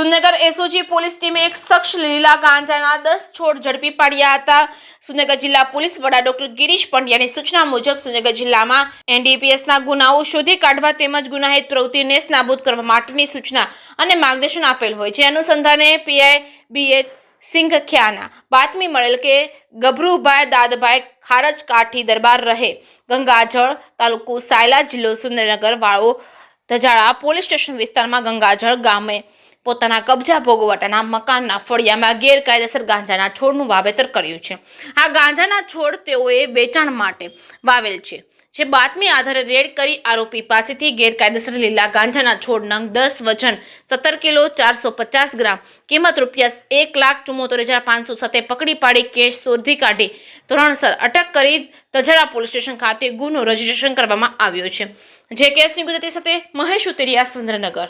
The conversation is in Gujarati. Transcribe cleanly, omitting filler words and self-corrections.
સુરનગર એસઓજી પોલીસ ટીમે એક શખ્સ લીલા ગાંજાના 10 છોડ ઝડપી પાડ્યા હતા। સુરનગર જિલ્લા પોલીસ વડા ડોક્ટર ગિરીશ પંડ્યાની સૂચના મુજબ સુરનગર જિલ્લામાં એનડીપીએસના ગુનાઓ શોધી કાઢવા તેમજ ગુનાહિત પ્રવૃત્તિ નેસ્તનાબૂદ કરવા માટેની સૂચના અને માર્ગદર્શન આપેલ હોય છે। અનુસંધાને પીઆઈ બીએચ સિંઘખિયાના બાતમી મળેલ કે ગભરુભાઈ દાદભાઈ ખારજ કાઠી દરબાર રહે ગંગાજળ તાલુકો સાયલા જિલ્લો સુરેન્દ્રનગર વાળો ધજાળા પોલીસ સ્ટેશન વિસ્તારમાં ગંગાજળ ગામે પોતાના કબજા ભોગવટાના મકાનના ફળિયામાં ગેરકાયદેસર ગાંજાના છોડનું વાવેતર કર્યું છે। આ ગાંજાના છોડ તેઓએ વેચાણ માટે વાવેલ છે। જે બાતમી આધારે રેડ કરી આરોપી પાસેથી ગેરકાયદેસર લીલા ગાંજાના છોડ નંગ 10 વજન 17 કિલો 450 ગ્રામ કિંમત ₹1,74,500 સાથે પકડી પાડી કેસ શોધી કાઢી ધોરણસર અટક કરી તજાળા પોલીસ સ્ટેશન ખાતે ગુનો રજીસ્ટ્રેશન કરવામાં આવ્યો છે। જે કેસની વિગત સાથે મહેશ ઉતરિયા સુરેન્દ્રનગર।